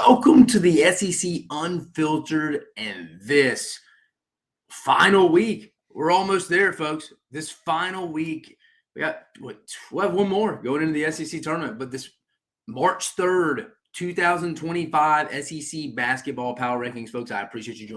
Welcome to the SEC Unfiltered and this final week. We're almost there, folks. This final week, we'll have one more going into the SEC tournament, but this March 3rd, 2025 SEC Basketball Power Rankings, folks, I appreciate you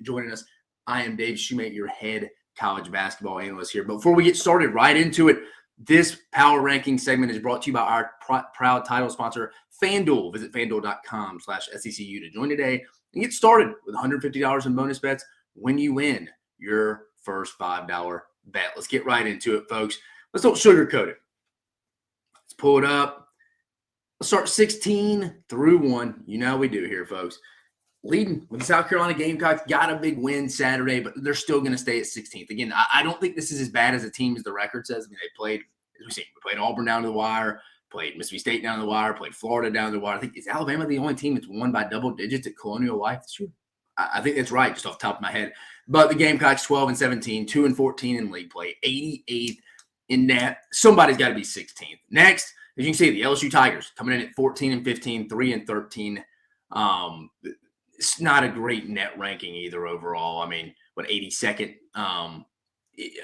joining us. I am Dave Shumate, your head college basketball analyst here. But before we get started right into it, this power ranking segment is brought to you by our proud title sponsor, FANDUEL. Visit FANDUEL.com/SECU to join today and get started with $150 in bonus bets when you win your first $5 bet. Let's get right into it, folks. Let's don't sugarcoat it. Let's pull it up. Let's start 16 through 1. You know how we do here, folks. Leading with the South Carolina Gamecocks, got a big win Saturday, but they're still going to stay at 16th. Again, I don't think this is as bad as a team as the record says. I mean, they played, as we see, played Auburn down to the wire, played Mississippi State down to the wire, played Florida down to the wire. I think, is Alabama the only team that's won by double digits at Colonial Life this year? I think that's right, just off the top of my head. But the Gamecocks 12-17, 2-14 in league play, 88th in net. Somebody's got to be 16th. Next, as you can see, the LSU Tigers coming in at 14-15, 3-13. It's not a great net ranking either overall. I mean, 82nd?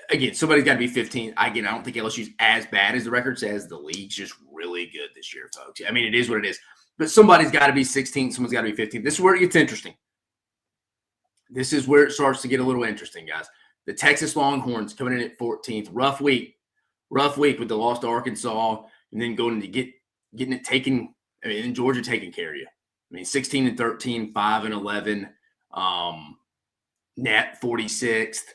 Again, somebody's got to be 15th. Again, I don't think LSU's as bad as the record says. The league's just really good this year, folks. I mean, it is what it is. But somebody's got to be 16th. Someone's got to be 15th. This is where it gets interesting. This is where it starts to get a little interesting, guys. The Texas Longhorns coming in at 14th. Rough week with the loss to Arkansas, and then going to getting it taken. I mean, and Georgia taking care of you. I mean, 16-13, 5-11, net 46th.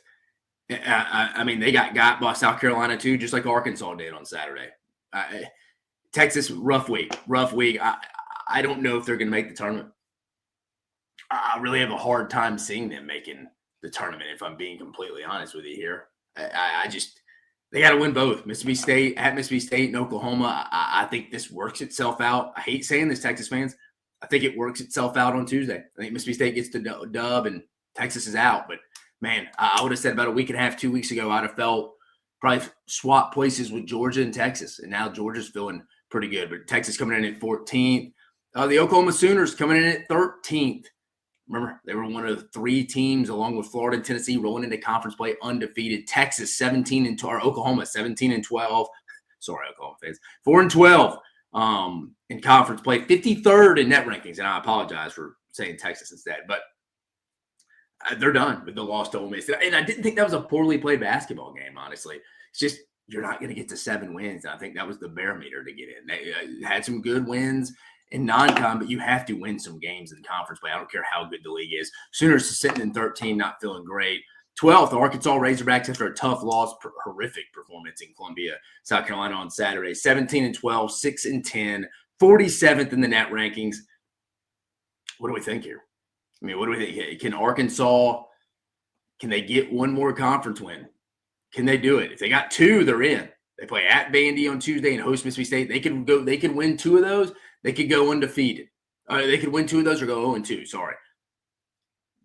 I mean, they got by South Carolina too, just like Arkansas did on Saturday. Texas, rough week. I don't know if they're going to make the tournament. I really have a hard time seeing them making the tournament, if I'm being completely honest with you here. They got to win both. Mississippi State and Oklahoma. I think this works itself out. I hate saying this, Texas fans. I think it works itself out on Tuesday. I think Mississippi State gets the dub and Texas is out. But, man, I would have said about a week and a half, 2 weeks ago, I'd have felt probably swap places with Georgia and Texas. And now Georgia's feeling pretty good. But Texas coming in at 14th. The Oklahoma Sooners coming in at 13th. Remember, they were one of 3 teams, along with Florida and Tennessee, rolling into conference play undefeated. Texas, Oklahoma, 17-12. Sorry, Oklahoma fans. 4-12. In conference play, 53rd in net rankings, and I apologize for saying Texas instead, but they're done with the loss to Ole Miss. And I didn't think that was a poorly played basketball game, honestly. It's just you're not going to get to 7 wins. I think that was the barometer to get in. They had some good wins in non-con, but you have to win some games in conference play. I don't care how good the league is. Sooners sitting in 13, not feeling great. 12th, Arkansas Razorbacks after a tough loss, horrific performance in Columbia, South Carolina on Saturday. 17-12, 6-10, 47th in the net rankings. What do we think here? I mean, what do we think? Can Arkansas, can they get one more conference win? Can they do it? If they got 2, they're in. They play at Vandy on Tuesday and host Mississippi State. They could win 2 of those. They could go undefeated. They could win 2 of those or go 0-2. Sorry.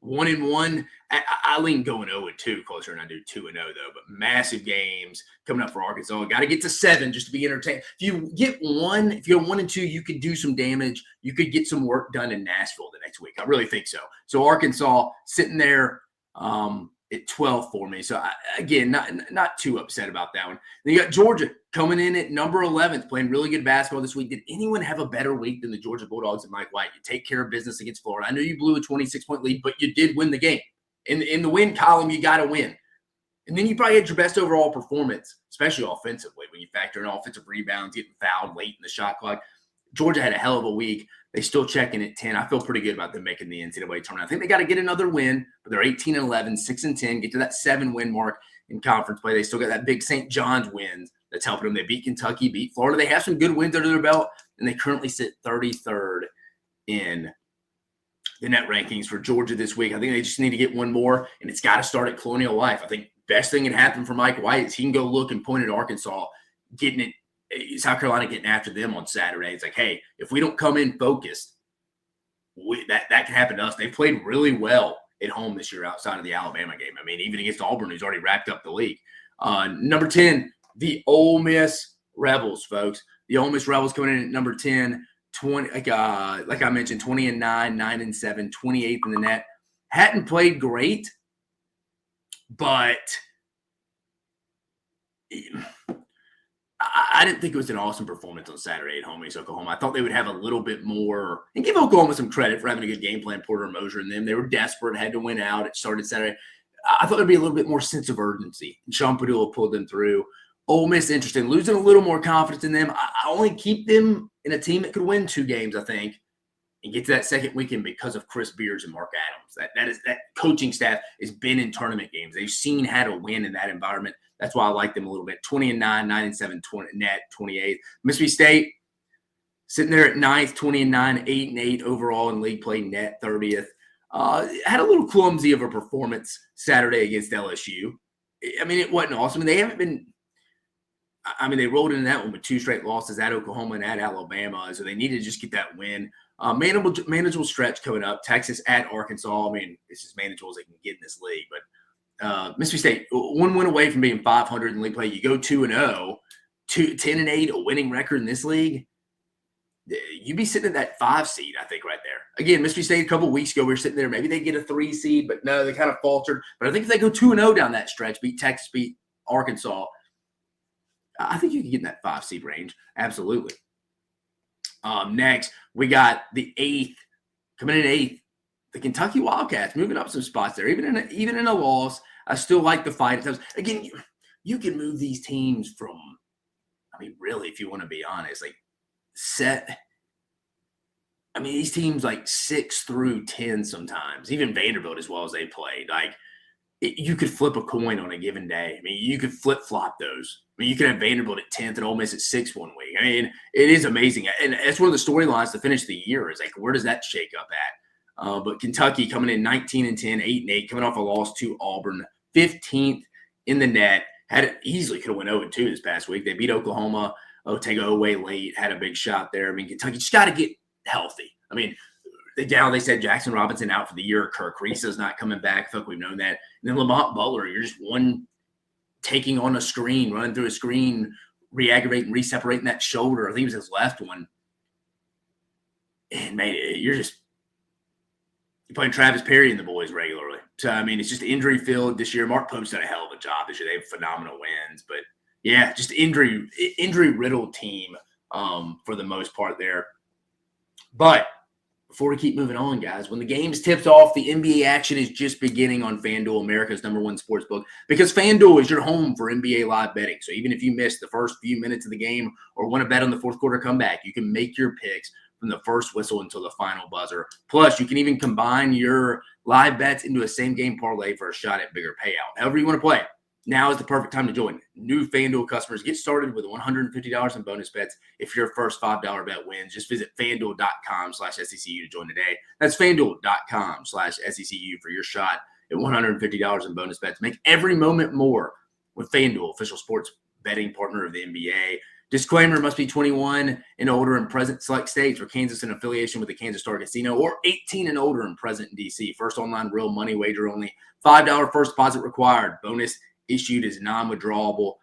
1-1. I lean going 0-2 closer than I do 2-0 though. But massive games coming up for Arkansas. Got to get to 7 just to be entertained. If you get 1, if you go 1-2, you could do some damage. You could get some work done in Nashville the next week. I really think so. So Arkansas sitting there at 12 for me. So again, not too upset about that one. Then you got Georgia coming in at number 11th, playing really good basketball this week. Did anyone have a better week than the Georgia Bulldogs and Mike White? You take care of business against Florida. I know you blew a 26-point lead, but you did win the game. In the win column, you got to win. And then you probably had your best overall performance, especially offensively, when you factor in offensive rebounds, getting fouled late in the shot clock. Georgia had a hell of a week. They still check in at 10. I feel pretty good about them making the NCAA tournament. I think they got to get another win, but they're 18-11, 6-10, get to that 7-win mark in conference play. They still got that big St. John's win that's helping them. They beat Kentucky, beat Florida. They have some good wins under their belt, and they currently sit 33rd in the net rankings for Georgia this week. I think they just need to get one more, and it's got to start at Colonial Life. I think best thing can happen for Mike White is he can go look and point at Arkansas, getting it. South Carolina getting after them on Saturday. It's like, hey, if we don't come in focused, that can happen to us. They played really well at home this year outside of the Alabama game. I mean, even against Auburn, who's already wrapped up the league. Number 10, the Ole Miss Rebels, folks. The Ole Miss Rebels coming in at number 10. 20, like I mentioned, 20-9, 9-7, 28th in the net. Hadn't played great, but I didn't think it was an awesome performance on Saturday at home against Oklahoma. I thought they would have a little bit more, and give Oklahoma some credit for having a good game plan, Porter and Mosier and them. They were desperate, had to win out. It started Saturday. I thought there'd be a little bit more sense of urgency. And Sean Padula pulled them through. Ole Miss, interesting, losing a little more confidence in them. I only keep them in a team that could win 2 games, I think, and get to that second weekend because of Chris Beers and Mark Adams. That coaching staff has been in tournament games. They've seen how to win in that environment. That's why I like them a little bit. 20-9, 9-7, 20 net, 28th. Mississippi State sitting there at 9th, 20-9, 8-8 overall in league play, net 30th. Had a little clumsy of a performance Saturday against LSU. I mean, it wasn't awesome. I mean, they haven't been. I mean, they rolled into that one with 2 straight losses at Oklahoma and at Alabama, so they needed to just get that win. Manageable stretch coming up. Texas at Arkansas. I mean, it's as manageable as they can get in this league. But Mississippi State, 1 win away from being 500 in league play. You go 2-0, 10-8, a winning record in this league. You'd be sitting at that 5 seed, I think, right there. Again, Mississippi State a couple of weeks ago, we were sitting there. Maybe they get a 3 seed, but no, they kind of faltered. But I think if they go 2-0 down that stretch, beat Texas, beat Arkansas, I think you can get in that 5 seed range. Absolutely. Next, we got the 8th, coming in 8th, the Kentucky Wildcats, moving up some spots there. Even in a loss, I still like the fight at times. Again, you can move these teams from, I mean, really, if you want to be honest, like these teams like 6 through 10 sometimes, even Vanderbilt as well as they played. Like, you could flip a coin on a given day. I mean, you could flip-flop those. I mean, you could have Vanderbilt at 10th and Ole Miss at 6 one week. I mean, it is amazing. And that's one of the storylines to finish the year is, like, where does that shake up at? But Kentucky coming in 19-10, 8-8, coming off a loss to Auburn, 15th in the net. Easily could have went 0-2 this past week. They beat Oklahoma. Otega Oweh late, had a big shot there. I mean, Kentucky just got to get healthy. I mean, they said Jackson Robinson out for the year. Kirk Reese's not coming back. I feel like we've known that. And then Lamont Butler, you're just one taking on a screen, running through a screen, re-aggravating, re-separating that shoulder. I think it was his left one. And, man, you're playing Travis Perry and the boys regularly. So, I mean, it's just injury-filled this year. Mark Pope's done a hell of a job this year. They have phenomenal wins. But, yeah, just injury-riddled team for the most part there. But before we keep moving on, guys, when the game's tipped off, the NBA action is just beginning on FanDuel, America's #1 sports book, because FanDuel is your home for NBA live betting. So even if you missed the first few minutes of the game or want to bet on the fourth quarter comeback, you can make your picks from the first whistle until the final buzzer. Plus, you can even combine your live bets into a same-game parlay for a shot at bigger payout. However you want to play it, now is the perfect time to join. New FanDuel customers get started with $150 in bonus bets if your first $5 bet wins. Just visit FanDuel.com/SECU to join today. That's FanDuel.com/SECU for your shot at $150 in bonus bets. Make every moment more with FanDuel, official sports betting partner of the NBA. Disclaimer: must be 21 and older and present in select states, or Kansas in affiliation with the Kansas Star Casino, or 18 and older and present in D.C. First online real money wager only. $5 first deposit required. Bonus issued as non-withdrawable.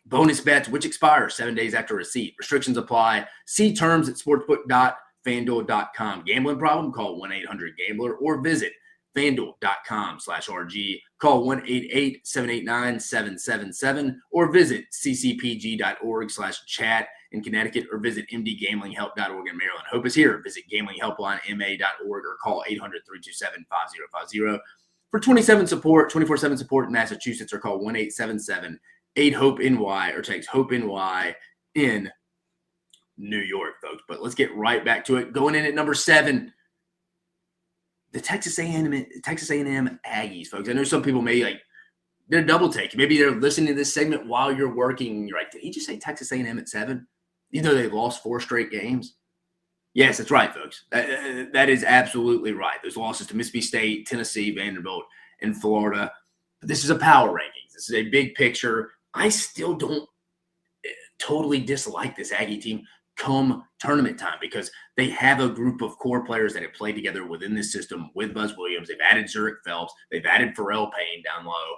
Bonus bets which expire 7 days after receipt. Restrictions apply. See terms at sportsbook.fanduel.com. Gambling problem? Call 1-800-GAMBLER or visit fanduel.com/RG. Call 1-888-789-777 or visit ccpg.org/chat in Connecticut, or visit mdgamblinghelp.org in Maryland. Hope is here. Visit gamblinghelplinema.org or call 800-327-5050. For 24/7 support in Massachusetts, or call 1-877-8-HOPE-NY or text HOPE-NY in New York, folks. But let's get right back to it. Going in at number 7, the Texas A&M Aggies, folks. I know some people may they're double take. Maybe they're listening to this segment while you're working. And you're like, did he just say Texas A&M at 7? Even though they've lost 4 straight games. Yes, that's right, folks. That is absolutely right. There's losses to Mississippi State, Tennessee, Vanderbilt, and Florida. But this is a power rankings. This is a big picture. I still don't totally dislike this Aggie team come tournament time, because they have a group of core players that have played together within this system with Buzz Williams. They've added Zurich Phelps. They've added Pharrell Payne down low.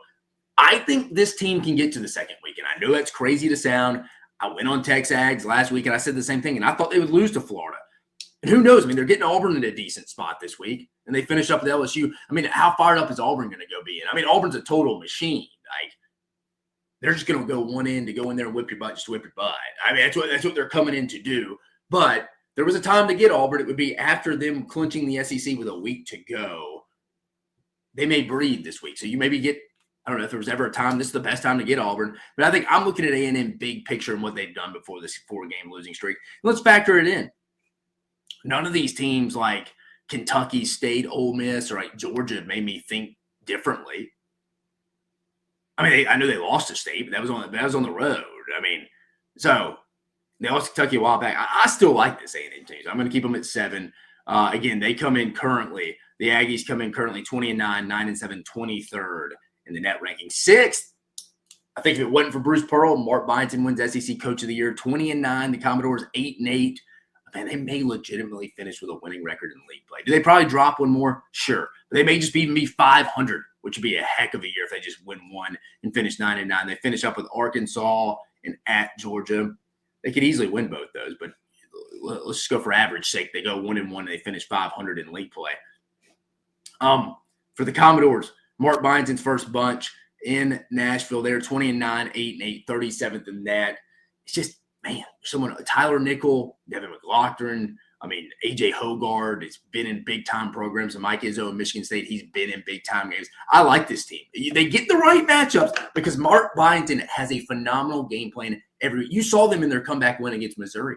I think this team can get to the second week, and I know that's crazy to sound. I went on Texags last week, and I said the same thing, and I thought they would lose to Florida. And who knows? I mean, they're getting Auburn in a decent spot this week, and they finish up with LSU. I mean, how fired up is Auburn going to go be? I mean, Auburn's a total machine. Like, they're just going to go one end to go in there and whip your butt, just whip your butt. I mean, that's what they're coming in to do. But there was a time to get Auburn. It would be after them clinching the SEC with a week to go. They may breathe this week. So you maybe get, I don't know if there was ever a time, this is the best time to get Auburn. But I think I'm looking at A&M big picture and what they've done before this 4-game losing streak. Let's factor it in. None of these teams like Kentucky State, Ole Miss, or like Georgia made me think differently. I mean, I know they lost to State, but that was on the road. I mean, so they lost to Kentucky a while back. I still like this A&M team. So I'm going to keep them at 7. Again, they come in currently. The Aggies come in currently 20-9, 9-7, 23rd in the net ranking. 6th. I think if it wasn't for Bruce Pearl, Mark Byington wins SEC Coach of the Year. 20-9. The Commodores 8-8. Man, they may legitimately finish with a winning record in league play. Do they probably drop one more? Sure. But they may just even be 500, which would be a heck of a year if they just win one and finish 9-9. They finish up with Arkansas and at Georgia. They could easily win both those, but let's just go for average sake. They go 1-1 and they finish 500 in league play. For the Commodores, Mark Byington's first bunch in Nashville. They're 20-9, 8-8, 37th in that. It's just, man, someone, Tyler Nickel, Devin McLaughlin, I mean, A.J. Hogard has been in big-time programs. And Mike Izzo in Michigan State, he's been in big-time games. I like this team. They get the right matchups because Mark Byington has a phenomenal game plan you saw them in their comeback win against Missouri.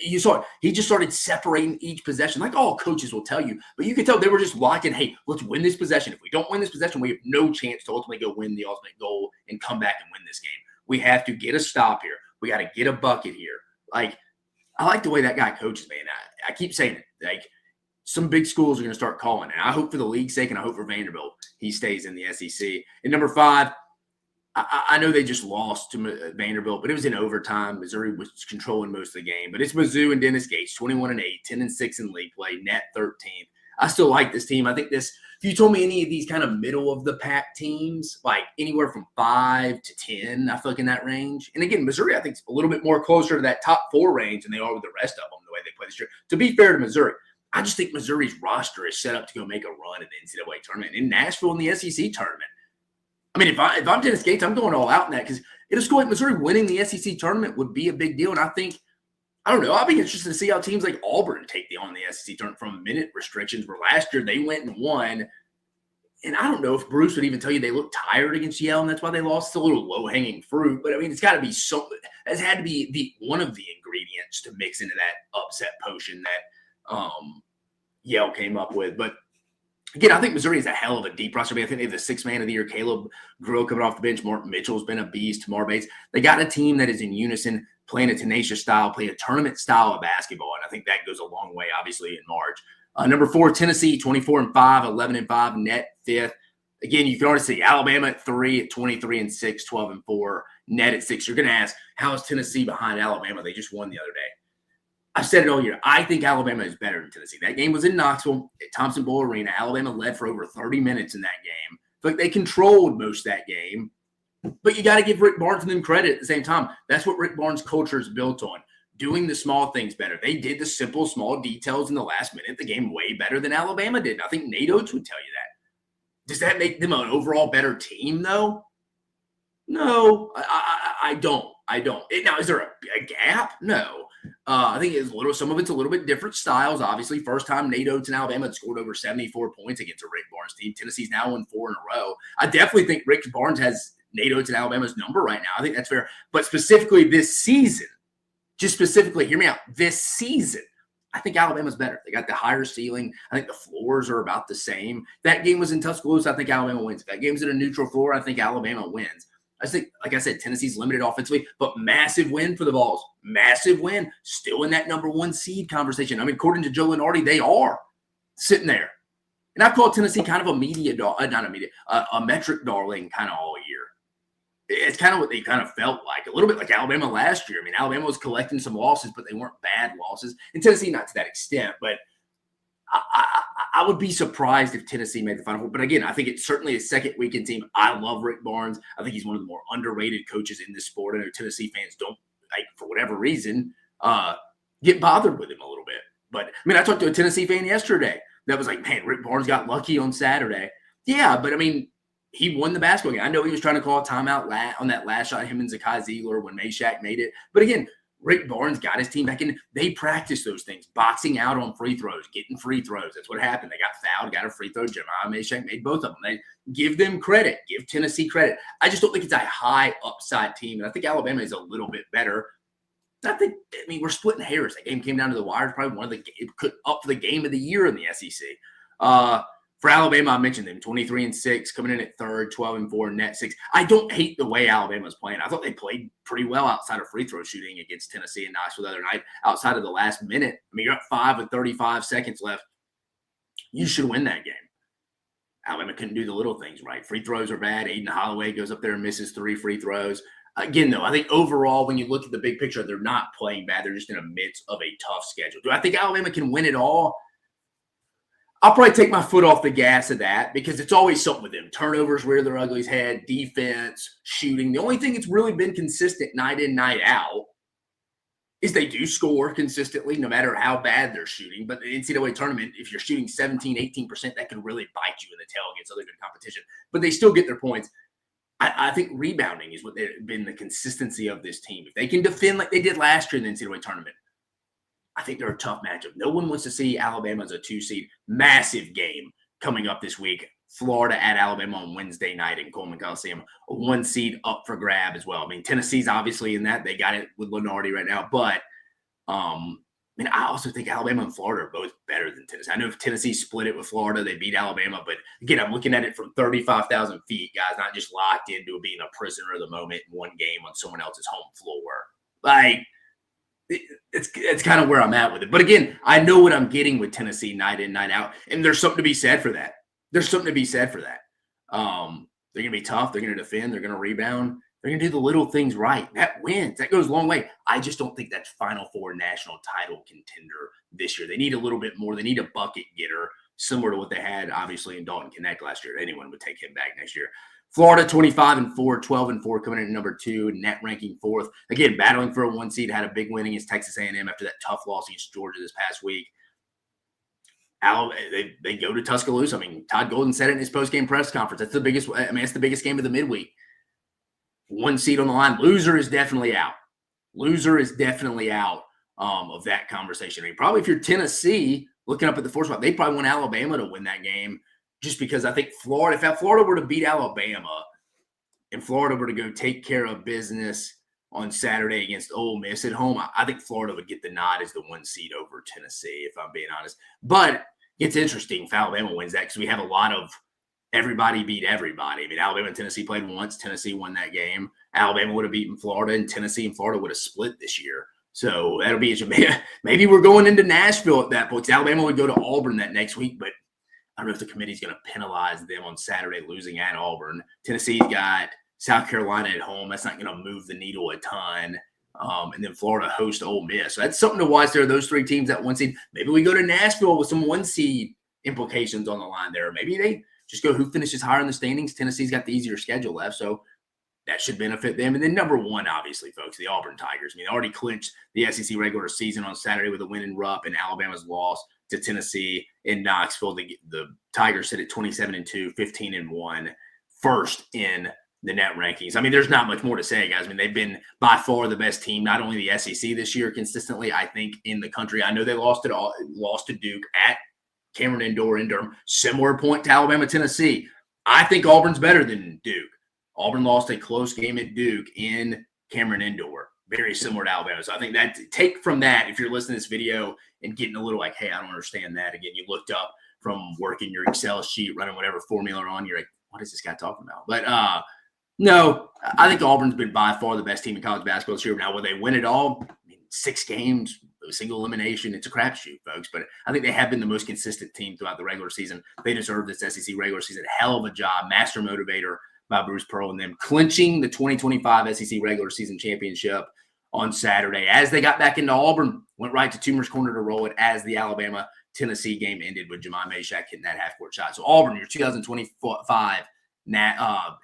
You saw it. He just started separating each possession, like all coaches will tell you. But you could tell they were just locking, hey, let's win this possession. If we don't win this possession, we have no chance to ultimately go win the ultimate goal and come back and win this game. We have to get a stop here. We got to get a bucket here. Like, I like the way that guy coaches, man. I keep saying it. Like, some big schools are going to start calling. And I hope for the league's sake, and I hope for Vanderbilt he stays in the SEC. And number 5, I know they just lost to Vanderbilt, but it was in overtime. Missouri was controlling most of the game. But it's Mizzou and Dennis Gates, 21-8, 10-6 in league play, net 13th. I still like this team. I think this – if you told me any of these kind of middle-of-the-pack teams, like anywhere from 5 to 10, I feel like in that range. And again, Missouri, I think, is a little bit more closer to that top 4 range than they are with the rest of them, the way they play this year. To be fair to Missouri, I just think Missouri's roster is set up to go make a run in the NCAA tournament, in Nashville in the SEC tournament. I mean, if I'm Dennis Gates, I'm going all out in that because in a school like Missouri, winning the SEC tournament would be a big deal. And I think, I don't know, I'll be interested to see how teams like Auburn take on the SEC tournament from minute restrictions, where last year they went and won. And I don't know if Bruce would even tell you they looked tired against Yale, and that's why they lost. It's a little low-hanging fruit. But, I mean, it's got to be something. It's had to be one of the ingredients to mix into that upset potion that Yale came up with. But, again, I think Missouri is a hell of a deep roster. I mean, I think they have the 6th man of the year, Caleb Grill, coming off the bench. Mark Mitchell's been a beast. Tamar Bates. They got a team that is in unison, playing a tenacious style, playing a tournament style of basketball. And I think that goes a long way, obviously, in March. Number 4, Tennessee, 24-5, 11-5, net 5th. Again, you can already see Alabama at 3, at 23-6, 12-4, net at 6. You're going to ask, how is Tennessee behind Alabama? They just won the other day. I've said it all year. I think Alabama is better than Tennessee. That game was in Knoxville at Thompson Bowl Arena. Alabama led for over 30 minutes in that game. But they controlled most of that game. But you got to give Rick Barnes and them credit at the same time. That's what Rick Barnes' culture is built on. Doing the small things better. They did the simple, small details in the last minute. The game way better than Alabama did. I think Nate Oates would tell you that. Does that make them an overall better team, though? No, I don't. Now, is there a gap? No. I think it's some of it's a little bit different styles. Obviously, first time Nate Oates in Alabama had scored over 74 points against a Rick Barnes team. Tennessee's now won 4 in a row. I definitely think Rick Barnes has Nate Oates in Alabama's number right now. I think that's fair. But specifically this season, just specifically, hear me out, this season, I think Alabama's better. They got the higher ceiling. I think the floors are about the same. That game was in Tuscaloosa. I think Alabama wins. If that game's at a neutral floor, I think Alabama wins. I think, like I said, Tennessee's limited offensively, but massive win for the Vols. Massive win. Still in that number 1 seed conversation. I mean, according to Joe Lunardi, they are sitting there. And I've called Tennessee kind of a metric darling kind of all year. It's kind of what they kind of felt like, a little bit like Alabama last year. I mean, Alabama was collecting some losses, but they weren't bad losses. And Tennessee, not to that extent, but I would be surprised if Tennessee made the Final Four. But again, I think it's certainly a second weekend team. I love Rick Barnes. I think he's one of the more underrated coaches in this sport. I know Tennessee fans don't like whatever reason, get bothered with him a little bit. But I mean, I talked to a Tennessee fan yesterday that was like, man, Rick Barnes got lucky on Saturday. Yeah, but I mean, he won the basketball game. I know he was trying to call a timeout on that last shot, him and Zakai Ziegler when Meshack made it. But again, Rick Barnes got his team back in. They practiced those things, boxing out on free throws, getting free throws. That's what happened. They got fouled, got a free throw. Jeremiah Meshack made both of them. They give them credit, give Tennessee credit. I just don't think it's a high upside team. And I think Alabama is a little bit better. I mean, we're splitting hairs. That game came down to the wire. It's probably one of the up for the game of the year in the SEC. For Alabama, I mentioned them 23-6, coming in at third, 12-4, net 6. I don't hate the way Alabama's playing. I thought they played pretty well outside of free throw shooting against Tennessee and Knoxville the other night. Outside of the last minute, I mean, you're at 5 with 35 seconds left. You should win that game. Alabama couldn't do the little things right. Free throws are bad. Aiden Holloway goes up there and misses 3 free throws. Again, though, I think overall, when you look at the big picture, they're not playing bad. They're just in the midst of a tough schedule. Do I think Alabama can win it all? I'll probably take my foot off the gas of that because it's always something with them. Turnovers rear their ugly head, defense, shooting. The only thing that's really been consistent night in, night out is they do score consistently no matter how bad they're shooting. But the NCAA tournament, if you're shooting 17, 18%, that can really bite you in the tail against other good competition. But they still get their points. I think rebounding is what they've been the consistency of this team. If they can defend like they did last year in the NCAA tournament, I think they're a tough matchup. No one wants to see Alabama as a 2 seed. Massive game coming up this week. Florida at Alabama on Wednesday night in Coleman Coliseum. A 1 seed up for grab as well. I mean, Tennessee's obviously in that. They got it with Lenardi right now. But, I mean, I also think Alabama and Florida are both better than Tennessee. I know if Tennessee split it with Florida, they beat Alabama. But, again, I'm looking at it from 35,000 feet, guys, not just locked into being a prisoner of the moment in one game on someone else's home floor. Like, it's kind of where I'm at with it. But again, I know what I'm getting with Tennessee night in, night out. And there's something to be said for that. They're going to be tough. They're going to defend. They're going to rebound. They're going to do the little things right. That wins. That goes a long way. I just don't think that's Final Four national title contender this year. They need a little bit more. They need a bucket getter, similar to what they had, obviously, in Dalton Connect last year. Anyone would take him back next year. Florida 25-4, 12-4, coming in at number 2, net ranking 4th. Again, battling for a 1 seed, had a big win against Texas A&M after that tough loss against Georgia this past week. They go to Tuscaloosa. I mean, Todd Golden said it in his post-game press conference. That's the biggest. I mean, it's the biggest game of the midweek. 1 seed on the line. Loser is definitely out. Of that conversation. I mean, probably if you're Tennessee, looking up at the 4th spot, they probably want Alabama to win that game. Just because I think Florida, if Florida were to beat Alabama and Florida were to go take care of business on Saturday against Ole Miss at home, I think Florida would get the nod as the 1 seed over Tennessee, if I'm being honest. But it's interesting if Alabama wins that because we have a lot of everybody beat everybody. I mean, Alabama and Tennessee played once. Tennessee won that game. Alabama would have beaten Florida, and Tennessee and Florida would have split this year. So that'll be maybe we're going into Nashville at that point. Alabama would go to Auburn that next week, but I don't know if the committee's going to penalize them on Saturday losing at Auburn. Tennessee's got South Carolina at home. That's not going to move the needle a ton. And then Florida hosts Ole Miss. So that's something to watch there. Those 3 teams at 1 seed. Maybe we go to Nashville with some 1 seed implications on the line there. Maybe they just go who finishes higher in the standings. Tennessee's got the easier schedule left, so that should benefit them. And then number 1, obviously, folks, the Auburn Tigers. I mean, they already clinched the SEC regular season on Saturday with a win in Rupp, and Alabama's loss to Tennessee in Knoxville. The Tigers sit at 27-2, 15-1, first in the net rankings. I mean, there's not much more to say, guys. I mean, they've been by far the best team, not only the SEC this year consistently, I think, in the country. I know they lost to Duke at Cameron Indoor in Durham. Similar point to Alabama, Tennessee. I think Auburn's better than Duke. Auburn lost a close game at Duke in Cameron Indoor. Very similar to Alabama. So I think that take from that, if you're listening to this video and getting a little like, hey, I don't understand that. Again, you looked up from working your Excel sheet, running whatever formula on, you're like, what is this guy talking about? But no, I think Auburn's been by far the best team in college basketball this year. Now, will they win it all? I mean, 6 games, a single elimination. It's a crapshoot, folks. But I think they have been the most consistent team throughout the regular season. They deserve this SEC regular season. Hell of a job. Master motivator by Bruce Pearl and them clinching the 2025 SEC regular season championship on Saturday. As they got back into Auburn, went right to Toomer's Corner to roll it as the Alabama-Tennessee game ended with Jeremiah Meshack hitting that half-court shot. So Auburn, your 2025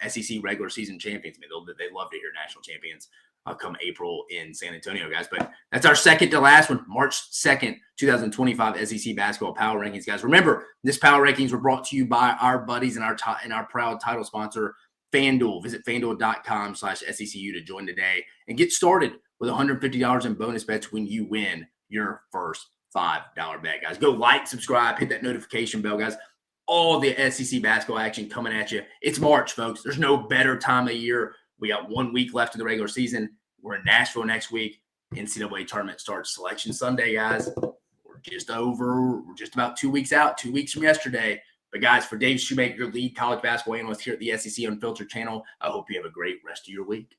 SEC regular season champions. I mean, they love to hear national champions. come April in San Antonio, guys. But that's our second to last one, March 2nd, 2025 SEC basketball power rankings, guys. Remember, this power rankings were brought to you by our buddies and our proud title sponsor, FanDuel. Visit FanDuel.com/SECU to join today and get started with $150 in bonus bets when you win your first $5 bet, guys. Go like, subscribe, hit that notification bell, guys. All the SEC basketball action coming at you. It's March, folks. There's no better time of year. We got 1 week left in the regular season. We're in Nashville next week. NCAA tournament starts Selection Sunday, guys. We're just over. We're just about 2 weeks out, 2 weeks from yesterday. But, guys, for Dave Shumate, your lead college basketball analyst here at the SEC Unfiltered channel, I hope you have a great rest of your week.